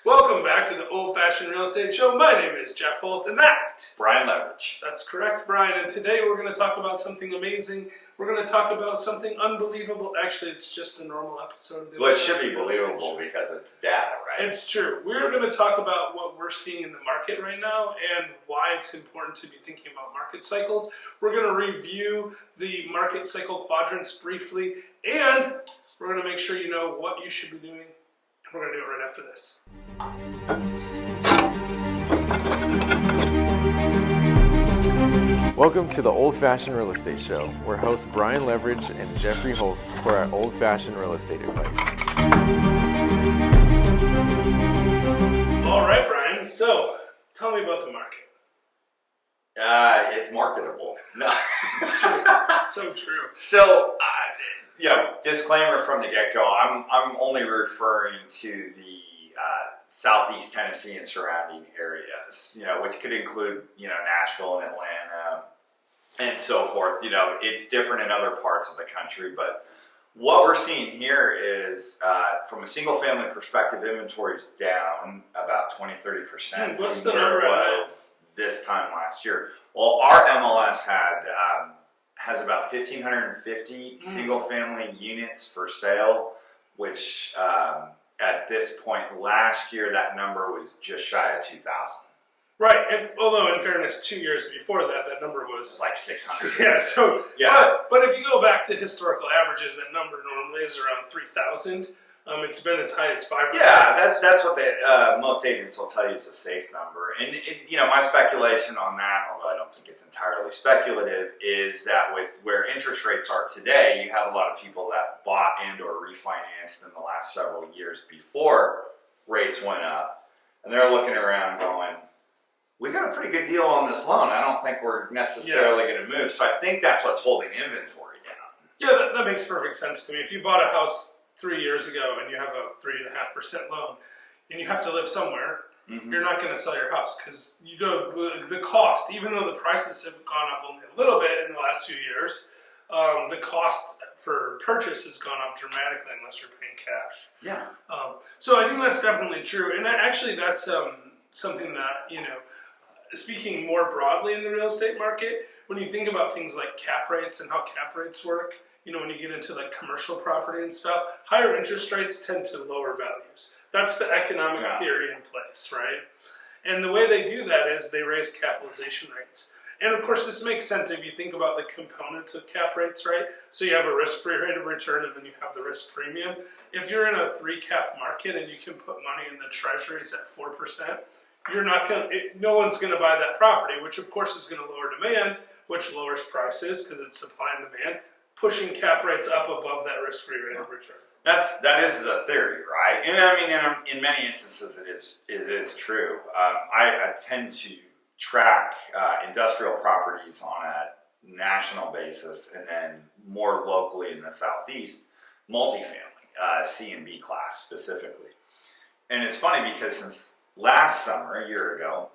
Welcome back to the Old Fashioned Real Estate Show. My name is Jeff Holst and Brian Levredge. That's correct, Brian. And today we're going to talk about something amazing. We're going to talk about something unbelievable. Actually, it's just a normal episode of the Well, it should be believable because it's data, right? It's true. We're going to talk about what we're seeing in the market right now and why it's important to be thinking about market cycles. We're going to review the market cycle quadrants briefly, and we're going to make sure you know what you should be doing. We're going to do it right after this. Welcome to the Old Fashioned Real Estate Show, where hosts Brian Levredge and Jeffrey Holst for our old fashioned real estate advice. All right, Brian. So, tell me about the market. It's marketable. No, It's true. It's so true. So, disclaimer from the get-go, I'm only referring to the Southeast Tennessee and surrounding areas, which could include, Nashville and Atlanta and so forth. It's different in other parts of the country, but what we're seeing here is, from a single-family perspective, inventory's down about 20-30% What's from the where number it right was this time last year. Well, our MLS has about 1,550 single-family units for sale, which at this point last year, that number was just shy of 2,000. Right, and although in fairness, 2 years before that, that number was Like 600. Yeah, so Yeah. But if you go back to historical averages, that number normally is around 3,000. It's been as high as 500. Yeah, that's what most agents will tell you is a safe number. And my speculation on that, although I don't think it's entirely speculative, is that with where interest rates are today, you have a lot of people that bought and or refinanced in the last several years before rates went up, and they're looking around going, we got a pretty good deal on this loan. I don't think we're necessarily going to move. So I think that's what's holding inventory down. Yeah, that makes perfect sense to me. If you bought a house 3 years ago and you have a 3.5% loan and you have to live somewhere, you're not going to sell your house because the cost, even though the prices have gone up only a little bit in the last few years, the cost for purchase has gone up dramatically unless you're paying cash. Yeah. So I think that's definitely true. And actually that's something that, speaking more broadly in the real estate market, when you think about things like cap rates and how cap rates work, when you get into like commercial property and stuff, higher interest rates tend to lower values. That's the economic theory in place, right? And the way they do that is they raise capitalization rates. And of course, this makes sense if you think about the components of cap rates, right? So you have a risk-free rate of return and then you have the risk premium. If you're in a 3-cap market and you can put money in the treasuries at 4%, no one's going to buy that property, which of course is going to lower demand, which lowers prices because it's supply and demand, pushing cap rates up above that risk-free rate of return. That is the theory, right? And I mean, in many instances, it is true. I tend to track industrial properties on a national basis, and then more locally in the Southeast, multifamily, C and B class specifically. And it's funny because since last summer, a year ago,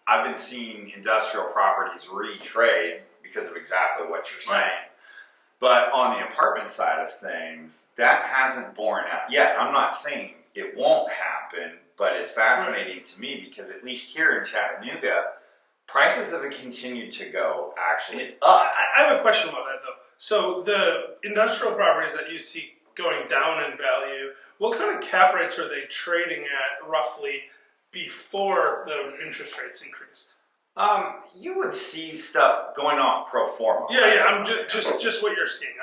I've been seeing industrial properties retrade because of exactly what you're saying. Right. But on the apartment side of things, that hasn't borne out yet. I'm not saying it won't happen, but it's fascinating to me because at least here in Chattanooga, prices have continued to go actually up. I have a question about that though. So the industrial properties that you see going down in value, what kind of cap rates are they trading at roughly before the interest rates increased? You would see stuff going off pro forma. Yeah, I'm just what you're seeing.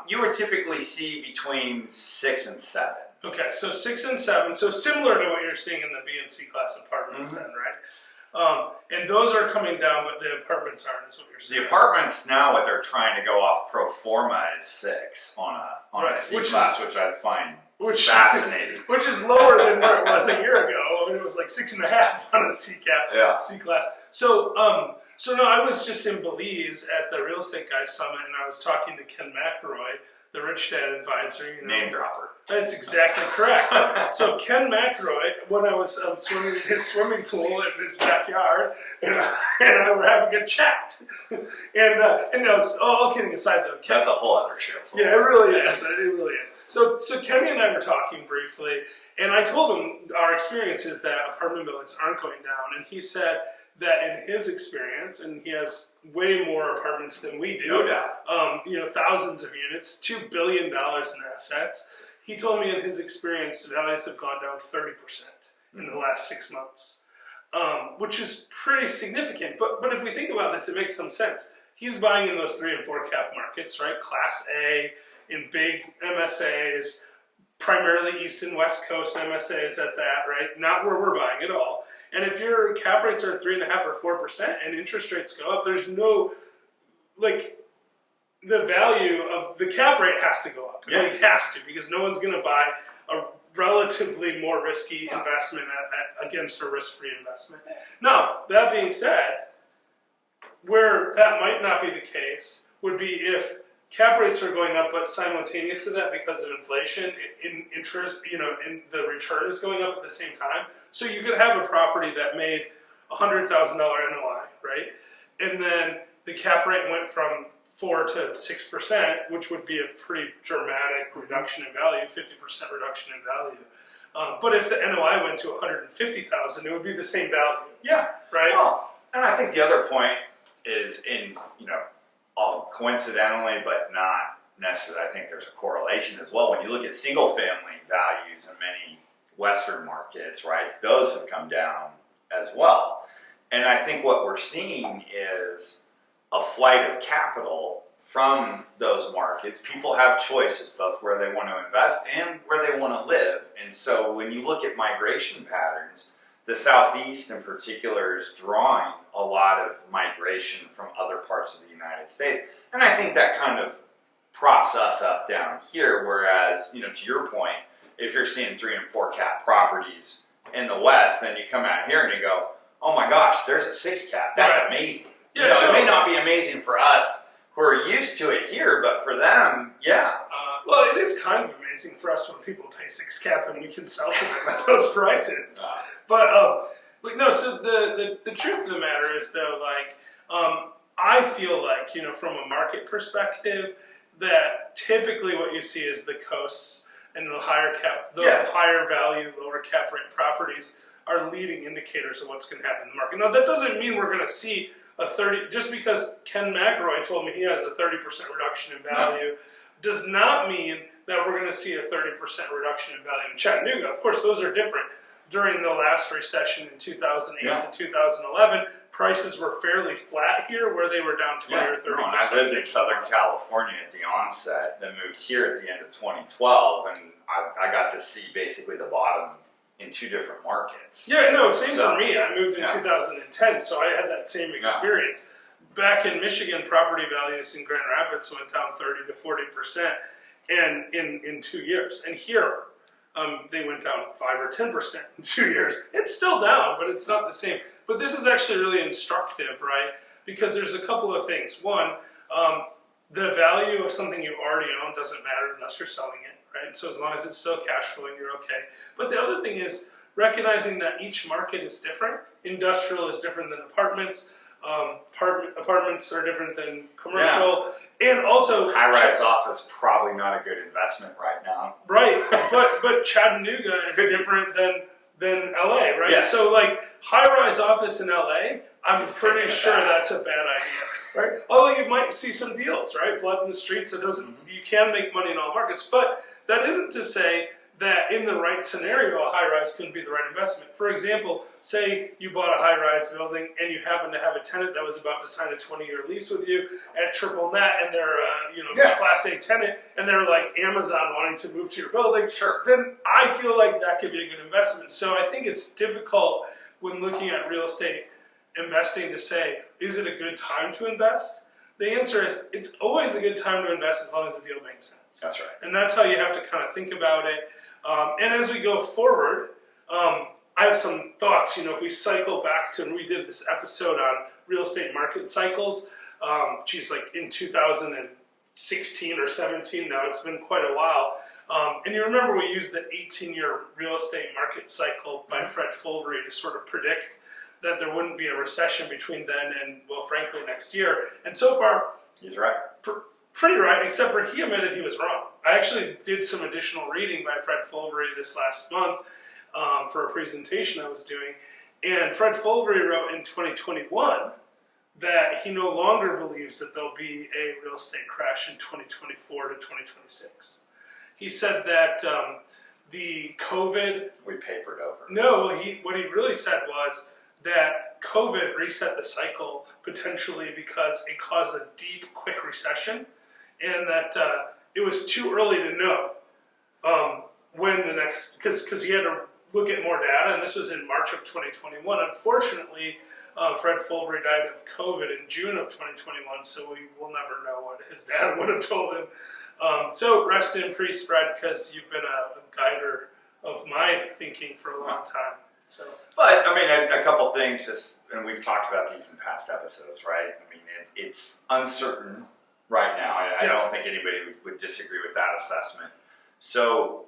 You would typically see between 6 and 7. Okay, so 6 and 7, so similar to what you're seeing in the B and C class apartments then, right? And those are coming down, but the apartments aren't, is what you're saying. The apartments now, what they're trying to go off pro forma is 6 on a C class, which I find fascinating. Which is lower than where it was a year ago. It was like 6.5 on a C class. So no, I was just in Belize at the Real Estate Guys Summit, and I was talking to Ken McElroy, the Rich Dad advisor. Name dropper. That's exactly correct. So Ken McElroy, when I was swimming in his swimming pool in his backyard, and I were having a chat. And no, all kidding aside though. That's a whole other show. Yeah, it really is. It really is. So Kenny and I were talking briefly, absolutely. And I told him our experience is that apartment buildings aren't going down, and he said that in his experience, and he has way more apartments than we do, No doubt. thousands of units, $2 billion in assets. He told me in his experience, values have gone down 30% in the last 6 months, which is pretty significant. But if we think about this, it makes some sense. He's buying in those 3 and 4 cap markets, right? Class A, in big MSAs, primarily East and West Coast MSAs at that, right? Not where we're buying at all. And if your cap rates are 3.5% or 4% and interest rates go up, there's no, the value of the cap rate has to go up. Yeah. It has to, because no one's going to buy a relatively more risky investment against a risk-free investment. Now, that being said, where that might not be the case would be if cap rates are going up, but simultaneous to that, because of inflation, in interest, in the return is going up at the same time. So you could have a property that made $100,000 NOI, right? And then the cap rate went from 4 to 6%, which would be a pretty dramatic reduction in value, 50% reduction in value. But if the NOI went to 150,000, it would be the same value. Yeah. Right. Well, and I think the other point is all coincidentally, but not necessarily, I think there's a correlation as well. When you look at single family values in many Western markets, right, those have come down as well. And I think what we're seeing is a flight of capital from those markets. People have choices both where they want to invest and where they want to live. And so when you look at migration patterns, the Southeast in particular is drawing a lot of migration from other parts of the United States. And I think that kind of props us up down here, whereas, to your point, if you're seeing 3 and 4 cap properties in the West, then you come out here and you go, oh my gosh, there's a 6 cap. That's right. Amazing. Yeah, it may not be amazing for us who are used to it here, but for them, yeah. Well, it is kind of amazing for us when people pay 6 cap and we can sell to them at those prices. But no. So the truth of the matter is, though, I feel like, from a market perspective, that typically what you see is the coasts and the higher value, lower cap rate properties are leading indicators of what's going to happen in the market. Now, that doesn't mean we're going to see a 30, just because Ken McElroy told me he has a 30% reduction in value, does not mean that we're going to see a 30% reduction in value in Chattanooga. Of course, those are different. During the last recession in 2008 to 2011, prices were fairly flat here, where they were down 20 or 30%. I lived in Southern California at the onset, then moved here at the end of 2012, and I got to see basically the bottom in 2 different markets. Yeah, no, same for me. I moved in 2010, so I had that same experience. Back in Michigan, property values in Grand Rapids went down 30 to 40%, and in 2 years. And here, they went down 5 or 10% in 2 years. It's still down, but it's not the same. But this is actually really instructive, right? Because there's a couple of things. One, the value of something you already own doesn't matter unless you're selling it, right? So as long as it's still cash flowing, you're okay. But the other thing is recognizing that each market is different. Industrial is different than apartments. Apartments are different than commercial, and also high-rise office probably not a good investment right now. Right, but Chattanooga is different than LA, right? Yes. So high-rise office in LA, I'm pretty sure that's a bad idea, right? Although you might see some deals, right? Blood in the streets. It doesn't. You can make money in all markets, but that isn't to say that in the right scenario, a high-rise couldn't be the right investment. For example, say you bought a high-rise building and you happen to have a tenant that was about to sign a 20-year lease with you at triple net, and they're a Class A tenant, and they're like Amazon wanting to move to your building. Sure. Then I feel like that could be a good investment. So I think it's difficult when looking at real estate investing to say, is it a good time to invest? The answer is, it's always a good time to invest as long as the deal makes sense. That's right. And that's how you have to kind of think about it. And as we go forward, I have some thoughts. If we cycle back to, we did this episode on real estate market cycles, in 2016 or 17 now, it's been quite a while. And you remember we used the 18-year real estate market cycle by Fred Fulvery to sort of predict that there wouldn't be a recession between then and, well, frankly, next year. And so far, he's right. Pretty right, except for he admitted he was wrong. I actually did some additional reading by Fred Fulvery this last month for a presentation I was doing. And Fred Fulvery wrote in 2021 that he no longer believes that there'll be a real estate crash in 2024 to 2026. He said that the COVID... We papered over. No, what he really said was that COVID reset the cycle potentially because it caused a deep, quick recession, and that it was too early to know when the next... Because you had to look at more data, and this was in March of 2021. Unfortunately, Fred Fulvery died of COVID in June of 2021, so we will never know what his dad would have told him. So rest in peace, Fred, because you've been a guider of my thinking for a long time. So, but I mean, a couple things, and we've talked about these in past episodes, right? I mean, it's uncertain right now. I don't think anybody would disagree with that assessment. So,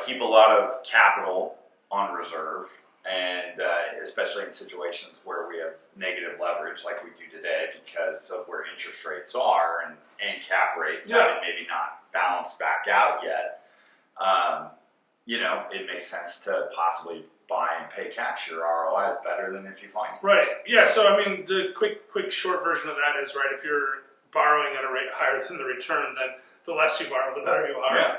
keep a lot of capital on reserve, and especially in situations where we have negative leverage like we do today because of where interest rates are and cap rates having maybe not balanced back out yet. It makes sense to possibly buy and pay cash. Your ROI is better than if you finance. Right. Yeah. So I mean, the quick short version of that is right. If you're borrowing at a rate higher than the return, then the less you borrow, the better you are. Yeah.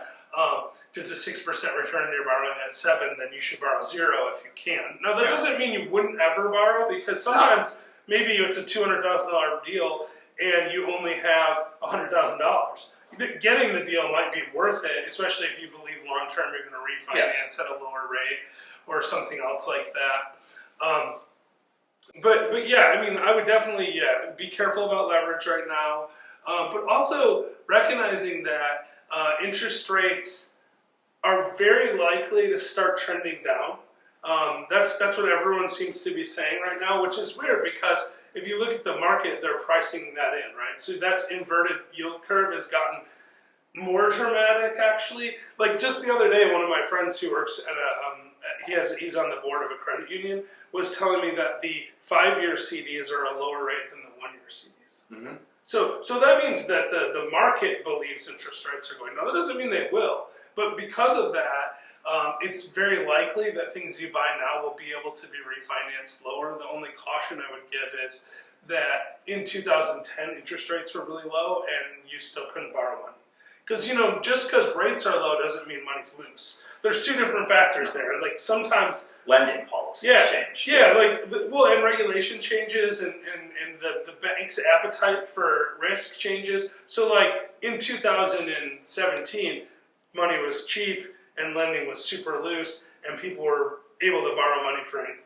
If it's a 6% return and you're borrowing at 7%, then you should borrow 0 if you can. Now that doesn't mean you wouldn't ever borrow, because sometimes maybe it's a $200,000 deal and you only have $100,000. Getting the deal might be worth it, especially if you believe long term you're going to refinance at a lower rate or something else like that. But yeah, I mean, I would definitely be careful about leverage right now, but also recognizing that interest rates are very likely to start trending down. That's what everyone seems to be saying right now, which is weird because if you look at the market, they're pricing that in, right? So that's inverted yield curve has gotten more dramatic, actually. Like just the other day, one of my friends who works at he's on the board of a credit union, was telling me that the 5-year CDs are a lower rate than the 1-year CDs. Mm-hmm. So that means that the market believes interest rates are going down. That doesn't mean they will, but because of that, it's very likely that things you buy now will be able to be refinanced lower. The only caution I would give is that in 2010, interest rates were really low and you still couldn't borrow money. Because, just because rates are low doesn't mean money's loose. There's two different factors there. Like sometimes lending policies change. Yeah, and regulation changes and the bank's appetite for risk changes. So like in 2017, money was cheap and lending was super loose and people were able to borrow money for anything.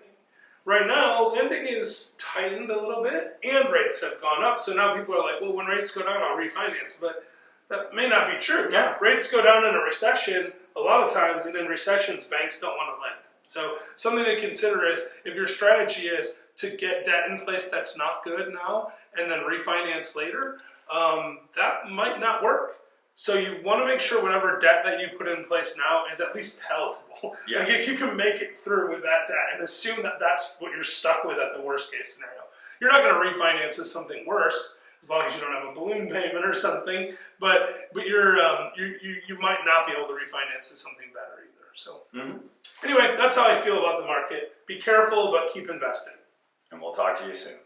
Right now, lending is tightened a little bit and rates have gone up. So now people are like, well, when rates go down, I'll refinance. But that may not be true. Yeah. Rates go down in a recession a lot of times, and in recessions, banks don't want to lend. So something to consider is if your strategy is to get debt in place that's not good now and then refinance later, that might not work. So you want to make sure whatever debt that you put in place now is at least palatable. Yes. Like if you can make it through with that debt and assume that that's what you're stuck with at the worst case scenario. You're not going to refinance as something worse, as long as you don't have a balloon payment or something, but you might not be able to refinance to something better either. So anyway, that's how I feel about the market. Be careful, but keep investing. And we'll talk to you soon.